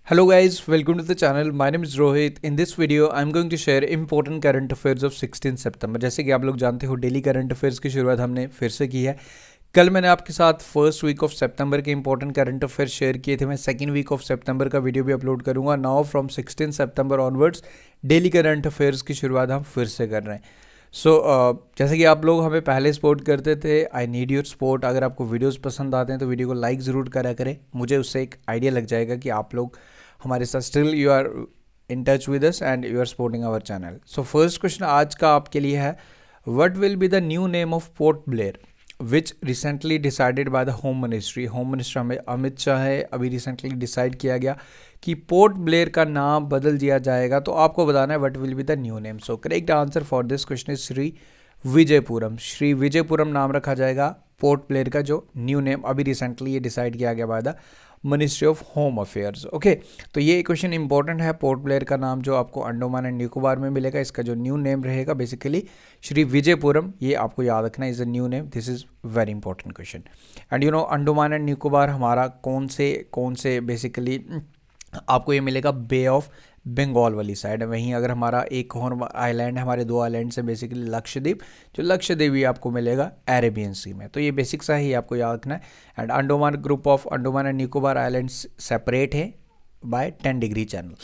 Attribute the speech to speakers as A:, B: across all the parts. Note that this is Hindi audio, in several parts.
A: Hello guys, welcome to the channel. My name is Rohit. In this video, I'm going to share important current affairs of 16 सितंबर। जैसे कि आप लोग जानते हो डेली करंट अफेयर्स की शुरुआत हमने फिर से की है। कल मैंने आपके साथ फर्स्ट वीक ऑफ सितंबर के इंपॉर्टेंट करंट अफेयर्स शेयर किए थे। मैं सेकंड वीक ऑफ सितंबर का वीडियो भी अपलोड करूंगा। Now from 16 September onwards daily current affairs की शुरुआत हम फिर से कर रहे हैं। जैसे कि आप लोग हमें पहले सपोर्ट करते थे, आई नीड योर सपोर्ट। अगर आपको वीडियोस पसंद आते हैं तो वीडियो को लाइक ज़रूर करा करें। मुझे उससे एक आइडिया लग जाएगा कि आप लोग हमारे साथ still you are in touch with us and you are supporting our channel. So first question आज का आपके लिए है, what will be the new name of Port Blair which recently decided by the home ministry. Home minister हमें अमित शाह है, अभी रिसेंटली डिसाइड किया गया कि पोर्ट ब्लेयर का नाम बदल दिया जाएगा। तो आपको बताना है what will be the new name. So correct answer for this question is Shri Vijayapuram. Shri Vijayapuram नाम रखा जाएगा पोर्ट ब्लेयर का, जो न्यू नेम अभी रिसेंटली ये डिसाइड किया गया by the ministry of home affairs. Okay, तो ये क्वेश्चन इंपॉर्टेंट है। पोर्ट ब्लेयर का नाम जो आपको अंडमान एंड निकोबार में मिलेगा, इसका जो न्यू नेम रहेगा बेसिकली श्री विजयपुरम, ये आपको याद रखना is a new name. This is very important question. And you know Andaman and Nicobar हमारा कौन से बेसिकली आपको ये मिलेगा बे ऑफ बंगाल वाली साइड है। वहीं अगर हमारा एक और आइलैंड है, हमारे दो आइलैंड से बेसिकली लक्षद्वीप, जो लक्षद्वीप ही आपको मिलेगा अरेबियन सी में। तो ये बेसिक सा ही आपको याद रखना है। And Andaman group of Andaman and Nicobar islands separate है by 10 degree channel.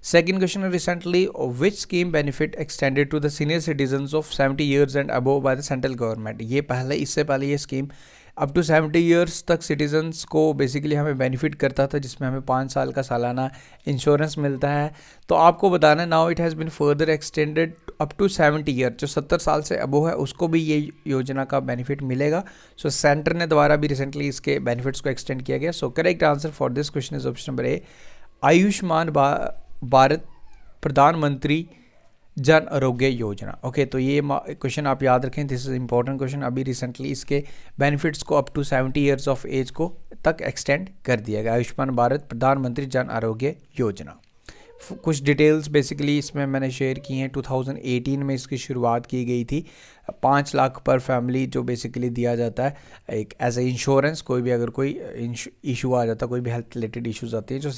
A: Second question है, recently which scheme benefit extended to the senior citizens of 70 years and above by the central government. ये इससे पहले ये स्कीम अप टू 70 ईयर्स तक सिटीजन्स को बेसिकली हमें बेनिफिट करता था, जिसमें हमें 5 साल का सालाना इंश्योरेंस मिलता है। तो आपको बताना है now it has been further extended up to 70 year, जो 70 साल से अबो है उसको भी ये योजना का बेनिफिट मिलेगा। सो सेंटर ने द्वारा भी रिसेंटली इसके बेनिफिट्स को एक्सटेंड किया गया। So correct answer for this question is option number A, Ayushman Bharat प्रधानमंत्री जन आरोग्य योजना। ओके, तो ये क्वेश्चन आप याद रखें, दिस इज इंपॉर्टेंट क्वेश्चन। अभी रिसेंटली इसके बेनिफिट्स को up to 70 years of age को तक एक्सटेंड कर दिया गया, आयुष्मान भारत प्रधानमंत्री जन आरोग्य योजना। कुछ डिटेल्स बेसिकली इसमें मैंने शेयर की हैं। 2018 में इसकी शुरुआत की गई थी। 5 लाख पर फैमिली जो बेसिकली दिया जाता है एक एज ए इंश्योरेंस। कोई भी अगर कोई इशू आ जाता है, कोई भी हेल्थ रिलेटेड इश्यूज आती है, जो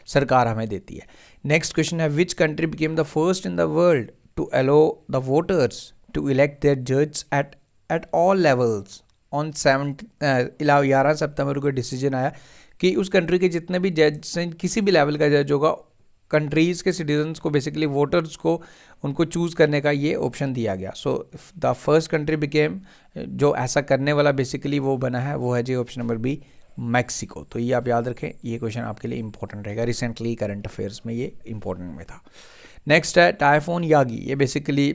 A: सरकार हमें देती है। नेक्स्ट क्वेश्चन है, which country became the first in the world to allow the voters to elect their जज एट ऑल लेवल्स ऑन 11 सितंबर को डिसीजन आया कि उस कंट्री के जितने भी जज हैं, किसी भी लेवल का जज होगा, कंट्रीज़ के सिटीजन्स को बेसिकली वोटर्स को उनको चूज़ करने का ये ऑप्शन दिया गया। So the first country became, जो ऐसा करने वाला बेसिकली वो बना है, वो है जी ऑप्शन नंबर बी, मैक्सिको। तो ये आप याद रखें, ये क्वेश्चन आपके लिए इंपॉर्टेंट रहेगा। रिसेंटली करंट अफेयर्स में ये इंपॉर्टेंट में था। नेक्स्ट है टाइफोन यागी। ये बेसिकली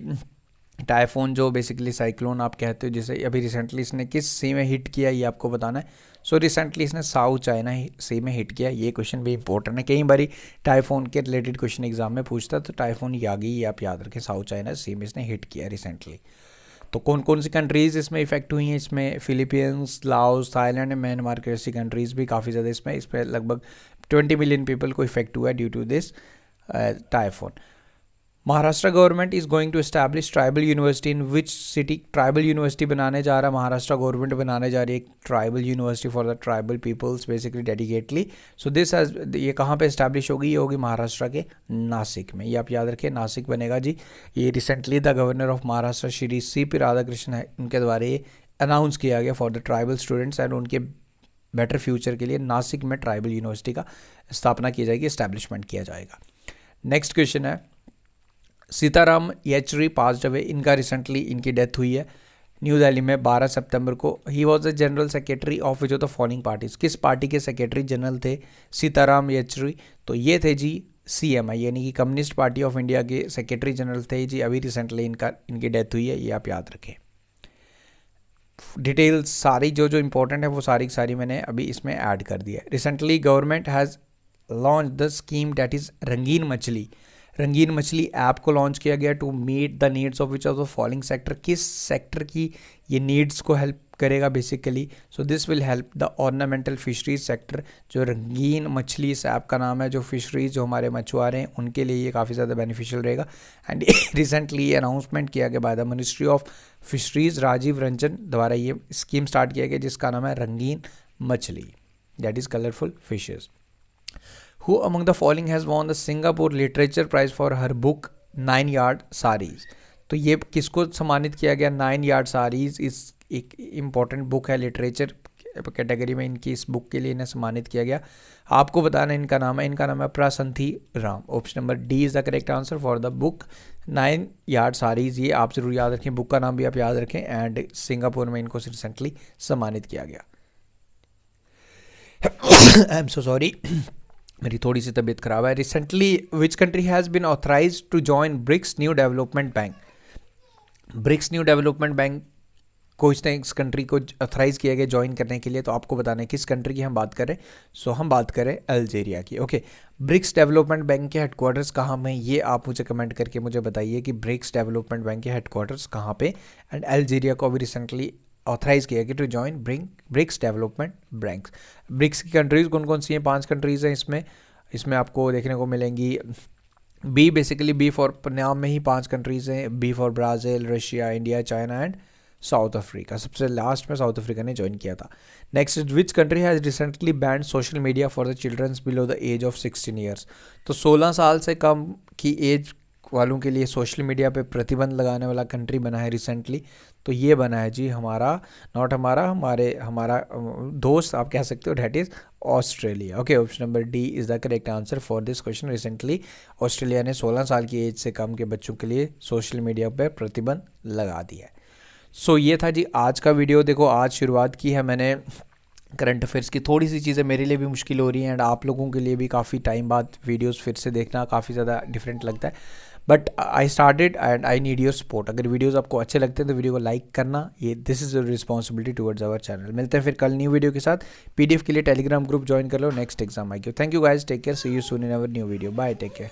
A: टाइफोन जो बेसिकली साइक्लोन आप कहते हो, जिसे अभी रिसेंटली इसने किस सी में हिट किया ये आपको बताना है। सो रिसेंटली इसने साउथ चाइना सी में हिट किया। ये क्वेश्चन भी इंपॉर्टेंट है, कई बार टाइफोन के रिलेटेड क्वेश्चन एग्जाम में पूछता है। तो टाइफोन यागी ये आप याद रखें, साउथ चाइना सी में इसने हिट किया रिसेंटली। तो कौन कौन सी कंट्रीज़ इसमें इफेक्ट हुई हैं? इसमें फिलीपींस, लाओस, थाईलैंड, म्यांमार के ऐसी कंट्रीज़ भी काफ़ी ज़्यादा इस पर लगभग 20 मिलियन पीपल को इफेक्ट हुआ है due to this typhoon. Maharashtra government is going to establish tribal university in which city. Tribal university बनाने जा रहा है महाराष्ट्र गवर्नमेंट, बनाने जा रही है एक tribal university for the tribal peoples basically dedicatedly. So this ये कहाँ पे एस्टैब्लिश होगी? ये होगी महाराष्ट्र के नासिक में। ये आप याद रखिए, नासिक बनेगा जी। ये recently the governor of Maharashtra Shri CP Radhakrishnan है, उनके द्वारा ये अनाउंस किया गया for the tribal students and उनके बेटर फ्यूचर के लिए नासिक में ट्राइबल यूनिवर्सिटी का स्थापना की जाएगी, एस्टैब्लिशमेंट किया जाएगा। नेक्स्ट क्वेश्चन है, सीताराम येचुरी पास्ड अवे। इनका रिसेंटली इनकी डेथ हुई है न्यू दिल्ली में 12 सितंबर को। He was the general secretary of which of the following parties. किस पार्टी के सेक्रेटरी जनरल थे सीताराम येचुरी? तो ये थे जी CMI यानी कि कम्युनिस्ट पार्टी ऑफ इंडिया के सेक्रेटरी जनरल थे जी। अभी रिसेंटली इनकी डेथ हुई है, ये आप याद रखें। डिटेल्स सारी जो इंपॉर्टेंट है वो सारी की सारी मैंने अभी इसमें ऐड कर दिया है। Recently government has launch the scheme that is Rangeen Machhli. Rangeen Machhli app को लॉन्च किया गया to meet the needs of which of the following sector. किस सेक्टर की ये नीड्स को हेल्प करेगा basically? So this will help the ornamental fisheries sector. जो रंगीन मछली इस ऐप का नाम है, जो फिशरीज जो हमारे मछुआरे हैं उनके लिए ये काफ़ी ज़्यादा बेनिफिशियल रहेगा। एंड रिसेंटली ये अनाउंसमेंट किया गया by the ministry of fisheries, Rajiv Ranjan द्वारा ये स्कीम स्टार्ट किया गया, जिसका नाम है Rangeen Machhli, that is colourful fishes. Who among the following has won the Singapore literature prize for her book 9 yard saris. तो ये किसको सम्मानित किया गया? 9 यार्ड साड़ीज इस एक इम्पॉर्टेंट बुक है लिटरेचर कैटेगरी में, इनकी इस बुक के लिए इन्हें सम्मानित किया गया। आपको बताना इनका नाम है, इनका नाम है Prasanthi Ram. Option number D is the correct answer for the book 9 yard saris. ये आप जरूर याद रखें, बुक का नाम भी आप याद रखें। एंड सिंगापुर में इनको रिसेंटली सम्मानित किया गया। आई एम सो सॉरी, मेरी थोड़ी सी तबीयत खराब है। Recently which country has been authorise to join BRICS new development bank. BRICS new development bank को इसने इस कंट्री को ऑथराइज किया गया ज्वाइन करने के लिए। तो आपको बताना है किस कंट्री की हम बात करें। सो हम बात करें अल्जीरिया की। ओके, ब्रिक्स डेवलपमेंट बैंक के हेडक्वार्टर्स कहाँ में, ये आप मुझे कमेंट करके मुझे बताइए कि ब्रिक्स डेवलपमेंट बैंक के हेडक्वार्टर्स कहाँ पे। एंड अल्जीरिया को भी रिसेंटली ऑथराइज किया गया to join BRICS development banks. BRICS की कंट्रीज़ कौन कौन सी हैं? 5 कंट्रीज़ हैं इसमें आपको देखने को मिलेंगी। बी बेसिकली बी फॉर नाम में ही 5 कंट्रीज़ हैं। B for Brazil, Russia, India, China and South Africa. सबसे लास्ट में साउथ अफ्रीका ने ज्वाइन किया था। Next, which country has recently banned social media for the childrens below the age of 16 years. तो 16 साल से कम की एज वालों के लिए सोशल मीडिया पे प्रतिबंध लगाने वाला कंट्री बना है रिसेंटली। तो ये बना है जी हमारा हमारा दोस्त आप कह सकते हो, that is Australia. Okay, option number D is the correct answer for this question. Recently Australia ने 16 साल की एज से कम के बच्चों के लिए सोशल मीडिया पर प्रतिबंध लगा दिया है। सो ये था जी आज का वीडियो। देखो, आज शुरुआत की है मैंने करंट अफेयर्स की। थोड़ी सी चीज़ें मेरे लिए भी मुश्किल हो रही हैं एंड आप लोगों के लिए भी काफ़ी टाइम बाद वीडियोस फिर से देखना काफ़ी ज़्यादा डिफरेंट लगता है। But I started and I need your support. अगर वीडियोस आपको अच्छे लगते हैं तो वीडियो को लाइक करना, ये this is your responsibility towards our channel. मिलते हैं फिर कल न्यू वीडियो के साथ। पीडीएफ के लिए टेलीग्राम ग्रुप ज्वाइन कर लो, नेक्स्ट एग्जाम आएगी। Thank you guys, take care, see you soon in our new video. Bye, take care.